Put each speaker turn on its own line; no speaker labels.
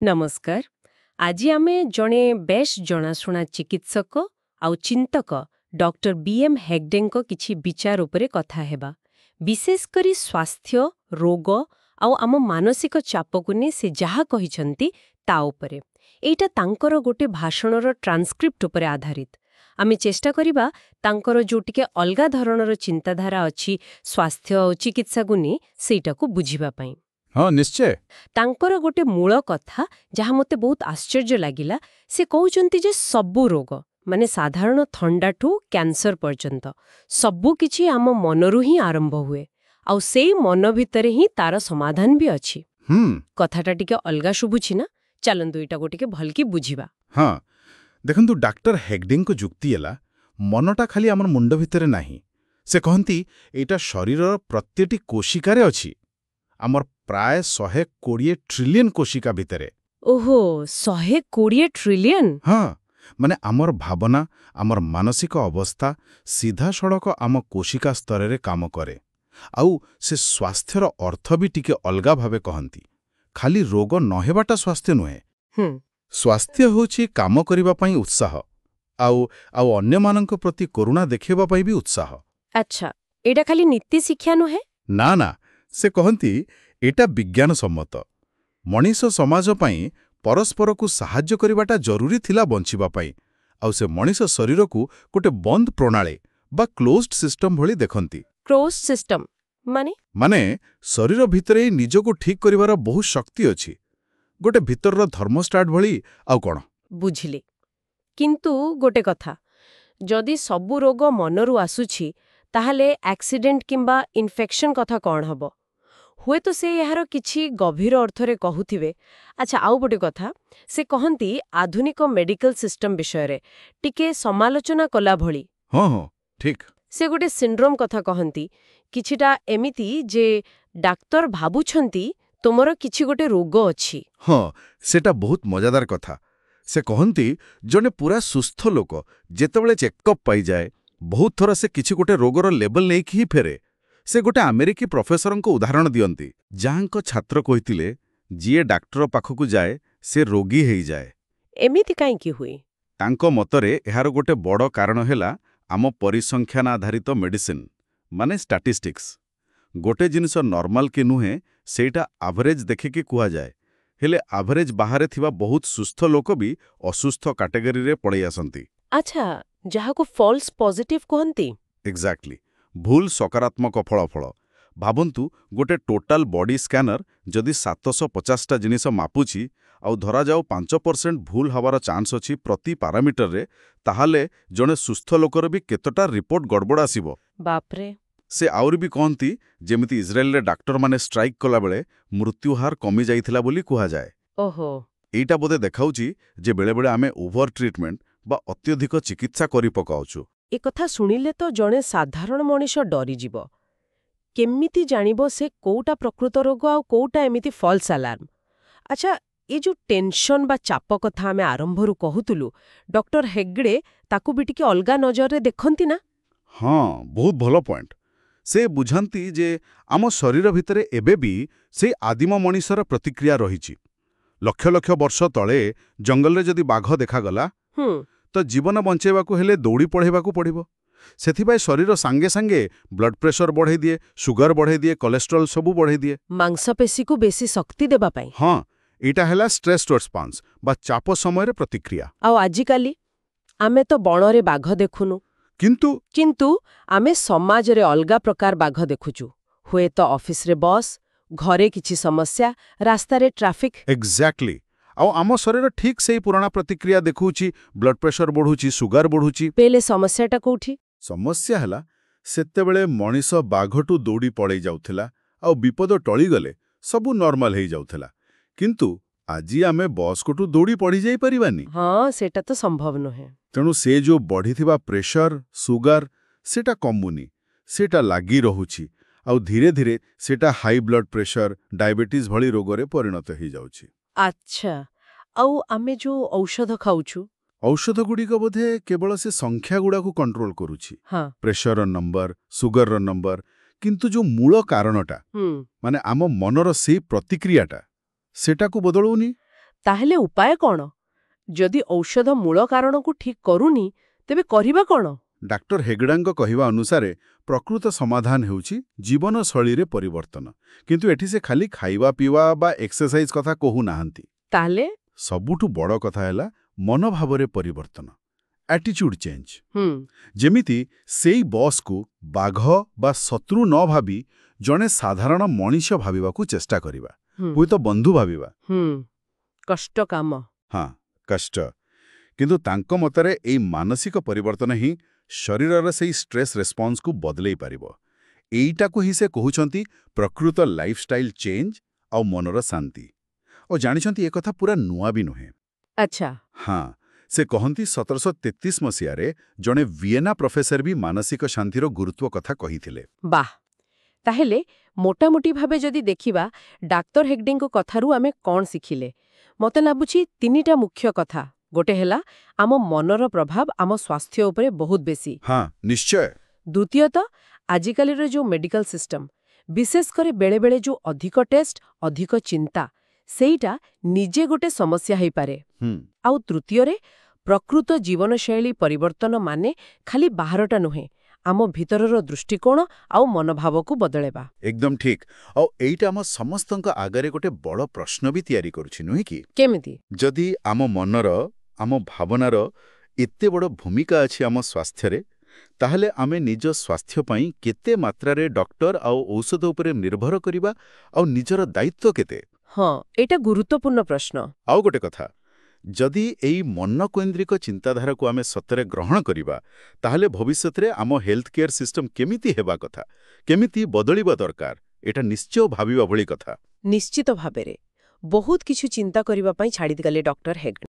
नमस्कार। आज आमे जणे बेश जनाशुना चिकित्सक आउ चिंतक डॉक्टर बीएम हेग्डेंको किछि विचार उपरे कथा हेबा। विशेष करी स्वास्थ्य रोग आउ आम मानसिक चापकु ने से जहा कहिसंती ता उपरे। एटा तांकर गोटे भाषणर ट्रांसक्रिप्ट उपरे आधारित। आमे चेष्टा करिबा तांकर जो टिके अलगा धरणर चिंताधारा अछि स्वास्थ्य आउ चिकित्सा गुनी सेटाकू बुझिबा पई।
हाँ निश्चय।
तांकर गोटे मूल कथा जहाँ मते बहुत आश्चर्य लागिला से कहउचंती जे सबु रोग माने साधारण थंडाठू कैंसर पर्यंत सबु किछि आम मनरु ही आरंभ हुए आउ सेई मन भितरे ही तार समाधान भी अछि। कथाटा टिके अलगा शुभुछि ना, चलंतु एटा गोटिके भलकी बुझिबा।
हाँ देखंतु डॉक्टर हेग्डेंग को जुक्ति एला मनटा खाली आमर मुंड भितरे नाही। से कहंती एटा शरीरर प्रत्येकटी कोशिकारे अछि। आमर प्राय 120 ट्रिलियन कोशिका भितरे।
ओहो 120 ट्रिलियन।
हाँ माने आमर भावना आमर मानसिक अवस्था सीधा सड़क आम कोशिका स्तर रे काम करे। आउ से स्वास्थ्यर अर्थ भी टिके अलगा भावे कहंती। खाली रोग नहेबाटा स्वास्थ्य नुहे। स्वास्थ्य होछि काम करिबा पई उत्साह आउ अन्य मानक प्रति करुणा देखिबा पई भी उत्साह।
अच्छा एटा खाली नीति शिक्षा नुहे?
ना ना, से कहंती एटा विज्ञान सम्मत। मनीष समाज पई परस्पर को साहाय्य करिबाटा जरूरी थिला बंचिबा पई। आउ से मनीष शरीर को गोटे बंद प्रणाली बा क्लोज्ड सिस्टम भली देखंती।
क्लोज्ड सिस्टम माने
शरीर भितरे निजको ठीक करिवार बहुत शक्ति अछि। गोटे भितरर थर्मोस्टाट भली आउ कोन।
बुझिली। किंतु गोटे कथा, जदि सबु रोग मनरु आसुछि ताहले एक्सीडेंट किंबा इन्फेक्शन कथा कौन हबो? हुए तो से यार किछि गभीर अर्थरे कहूथिबे। अच्छा आउ गोटे कथा, से कहंती आधुनिक मेडिकल सिस्टम विषय टिके समालोचना कला भली।
हाँ ठीक।
से गोटे सिंड्रोम कथा कहंती किछिटा एमिति जे डाक्टर भाबुछंती तुमर किछि गोटे रोग अछि।
हाँ सेटा बहुत मजादार कथा। से कहंती जने पूरा सुस्थ लोक जेतेबेले चेकअप पाई जाए बहुत थोड़ा से किछि गोटे रोगर लेवल नहीं ही फेरे। से गोटे अमेरिकी प्रोफेसर को उदाहरण दियंती जहां छात्र कहितिले जिए डाक्टर पाखकु जाए से रोगी हेई जाए।
एमिति काई की हुई?
तांको मतरे एहार गोटे बड़ कारण हेला आम परिसंख्यान आधारित मेडिसिन माने स्टैटिस्टिक्स। गोटे जिनिस नॉर्मल के नुहे सेटा एवरेज देखिकी कुआ जाए। हेले एवरेज बाहरे थिबा बहुत सुस्थ लोक भी असुस्थ कैटेगरी रे पड़े आसंती।
अच्छा जहा को फॉल्स पॉजिटिव कहंती।
एग्जैक्टली भूल सकारात्मक फलाफल। भाबंतु गोटे टोटाल बॉडी स्कैनर जदि 750टा जिनिस मापुची आउ धरा जाओ 5% भूल हवार चांस अछि प्रति पैरामीटर रे, ताहाले जने सुस्थ लोकर भी केतटा रिपोर्ट गड़बड़ आसीबो।
बापरे।
से आउर भी कहंती जेमिति इजराइल रे डाक्टर माने स्ट्राइक कला बेले मृत्युहार कमी जाइथिला बोली कुहा जाए।
ओहो
एटा बोधे देखाउची जे बेले बेले आमे ओभर ट्रीटमेंट बा अत्यधिक चिकित्सा करि पकाउछु।
ए कथा सुनिले तो जणे साधारण मनीष डरी जीव। केमिति जानिबो से कोउटा प्रकृत रोग आ कोउटा एमिति फॉल्स अलार्म? अच्छा ए जो टेंशन बा चाप कथा आमे आरंभरू कहूतुलु डॉक्टर हेग्डे ताकू भी टिके अलगा नजर रे देखंती ना?
हाँ बहुत भलो पॉइंट। से बुझांती जे आम शरीर भितरे एबे भी से आदिम मनीषर प्रतिक्रिया रहिछि। लक्ष लक्ष वर्ष तले जंगल रे जदि बाघ देखागला तो जीवन बंचेबाकू हेले दौड़ी पढ़ेबाकू पड़िबो। सेथिबाई शरीर सांगे सांगे ब्लड प्रेशर बढ़ाई दिए, शुगर बढ़ाई दिए, कोलेस्ट्रॉल सबू बढ़ाई दिए
मांसपेशी को बेसी शक्ति देबा पाई।
हाँ एटा हेला स्ट्रेस रेस्पॉन्स बा चाप समय प्रतिक्रिया।
आ आजिकाली आमे तो बणरे बाघ देखुनु किंतु आमे समाज रे अलगा प्रकार बाघ देखुचु। हुए तो ऑफिस रे बॉस, घरे किछि समस्या, रास्ता रे ट्रैफिक।
एग्जैक्टली। आउ आम शरीर ठीक से ही पुराना प्रतिक्रिया देखुची, ब्लड प्रेशर बढ़ुची, शुगर बढ़ुची।
पहले समस्याटा कोठी?
समस्या हला सेतेबेले मनीष बाघटू दौड़ी पड़े जाउथिला आउ विपद टळी गले सबू नॉर्मल हेई जाउथिला। किंतु आजी आमे बॉस कोटू दौड़ी पड़ी जाई परिबानी।
हाँ सेटा तो संभव नहे।
तेणु से जो बढ़ीथिबा प्रेशर सुगर सेटा कमुनी, सेटा लागी रहुची आउ धीरे धीरे सेटा हाई ब्लड प्रेशर डायबिटीज भली रोगरे परिणत हेई जाउची।
अच्छा आउ आमे जो औषध खाउछु
औषध गुड़िक बोधे केवल से संख्या गुड़ा को कंट्रोल करुछि।
हाँ।
प्रेशर नंबर सुगर नंबर किंतु जो मूल कारणटा माने आम मनर से प्रतिक्रियाटा सेटा को बदलौनी।
ତାହେଲେ ଉପାୟ କ'ଣ? ଯଦି ଔଷଧ ମୂଳ କାରଣକୁ ଠିକ୍ କରୁନି, ତେବେ କରିବା କ'ଣ?
ଡାକ୍ତର ହେଗଡାଙ୍କ କହିବା ଅନୁସାରେ ପ୍ରକୃତ ସମାଧାନ ହେଉଛି ଜୀବନଶୈଳୀରେ ପରିବର୍ତ୍ତନ। କିନ୍ତୁ ଏଠି ସେ ଖାଲି ଖାଇବା ପିଇବା ବା ଏକ୍ସରସାଇଜ କଥା କହୁନାହାନ୍ତି।
ତାହେଲେ
ସବୁଠୁ ବଡ଼ କଥା ହେଲା ମନୋଭାବରେ ପରିବର୍ତ୍ତନ, ଆଟିଚ୍ୟୁଡ୍ ଚେଞ୍ଜ।
ହୁଁ
ଯେମିତି ସେଇ ବସ୍କୁ ବାଘ ବା ଶତ୍ରୁ ନ ଭାବି ଜଣେ ସାଧାରଣ ମଣିଷ ଭାବିବାକୁ ଚେଷ୍ଟା କରିବା,
ହୁଁ
ହୁଏତ ବନ୍ଧୁ ଭାବିବା।
କଷ୍ଟ କାମ।
ହଁ, କଷ୍ଟ। କିନ୍ତୁ ତାଙ୍କ ମତରେ ଏଇ ମାନସିକ ପରିବର୍ତ୍ତନ ହିଁ ଶରୀରର ସେଇ ଷ୍ଟ୍ରେସ୍ ରେସ୍ପନ୍ସକୁ ବଦଳେଇ ପାରିବ। ଏଇଟାକୁ ହିଁ ସେ କହୁଛନ୍ତି ପ୍ରକୃତ ଲାଇଫଷ୍ଟାଇଲ ଚେଞ୍ଜ ଆଉ ମନର ଶାନ୍ତି। ଓ ଜାଣିଛନ୍ତି, ଏ କଥା ପୁରା ନୂଆ ବି ନୁହେଁ।
ଆଚ୍ଛା।
ହଁ, ସେ କହନ୍ତି 1733 ମସିହାରେ ଜଣେ ଭିଏନା ପ୍ରଫେସର ବି ମାନସିକ ଶାନ୍ତିର ଗୁରୁତ୍ୱ କଥା କହିଥିଲେ।
ବାଃ! ତାହେଲେ ମୋଟାମୋଟି ଭାବେ ଯଦି ଦେଖିବା, ଡାକ୍ତର ହେଗ୍ଡେଙ୍କ କଥାରୁ ଆମେ କ'ଣ ଶିଖିଲେ? ମୋତେ ଲାଗୁଛି ତିନିଟା ମୁଖ୍ୟ କଥା। ଗୋଟେ ହେଲା, ଆମ ମନର ପ୍ରଭାବ ଆମ ସ୍ୱାସ୍ଥ୍ୟ ଉପରେ ବହୁତ ବେଶୀ।
ହଁ, ନିଶ୍ଚୟ।
ଦ୍ୱିତୀୟତଃ, ଆଜିକାଲିର ଯୋଉ ମେଡିକାଲ ସିଷ୍ଟମ, ବିଶେଷ କରି ବେଳେବେଳେ ଯୋଉ ଅଧିକ ଟେଷ୍ଟ, ଅଧିକ ଚିନ୍ତା, ସେଇଟା ନିଜେ ଗୋଟେ ସମସ୍ୟା ହେଇପାରେ। ଆଉ ତୃତୀୟରେ, ପ୍ରକୃତ ଜୀବନଶୈଳୀ ପରିବର୍ତ୍ତନ ମାନେ ଖାଲି ବାହାରଟା ନୁହେଁ, ଆମ ଭିତରର ଦୃଷ୍ଟିକୋଣ ଆଉ ମନୋଭାବକୁ ବଦଳେଇବା।
ଏକଦମ ଠିକ୍। ଆଉ ଏଇଟା ଆମ ସମସ୍ତଙ୍କ ଆଗରେ ଗୋଟେ ବଡ଼ ପ୍ରଶ୍ନ ବି ତିଆରି କରୁଛି, ନୁହେଁ କି?
କେମିତି?
ଯଦି ଆମ ମନର, ଆମ ଭାବନାର ଏତେ ବଡ଼ ଭୂମିକା ଅଛି ଆମ ସ୍ୱାସ୍ଥ୍ୟରେ, ତାହେଲେ ଆମେ ନିଜ ସ୍ୱାସ୍ଥ୍ୟ ପାଇଁ କେତେ ମାତ୍ରାରେ ଡକ୍ଟର ଆଉ ଔଷଧ ଉପରେ ନିର୍ଭର କରିବା, ଆଉ ନିଜର ଦାୟିତ୍ୱ କେତେ?
ହଁ, ଏଇଟା ଗୁରୁତ୍ୱପୂର୍ଣ୍ଣ ପ୍ରଶ୍ନ।
ଆଉ ଗୋଟେ କଥା, ଯଦି ଏଇ ମନକୈନ୍ଦ୍ରିକ ଚିନ୍ତାଧାରାକୁ ଆମେ ସତରେ ଗ୍ରହଣ କରିବା, ତାହେଲେ ଭବିଷ୍ୟତରେ ଆମ ହେଲ୍ଥ କେୟାର ସିଷ୍ଟମ କେମିତି ହେବା କଥା, କେମିତି ବଦଳିବା ଦରକାର, ଏଟା ନିଶ୍ଚୟ ଭାବିବା ଭଳି କଥା।
ନିଶ୍ଚିତ ଭାବରେ ବହୁତ କିଛି ଚିନ୍ତା କରିବା ପାଇଁ ଛାଡ଼ିଦେଲେ ଡକ୍ଟର ହେଗ୍ଡେ।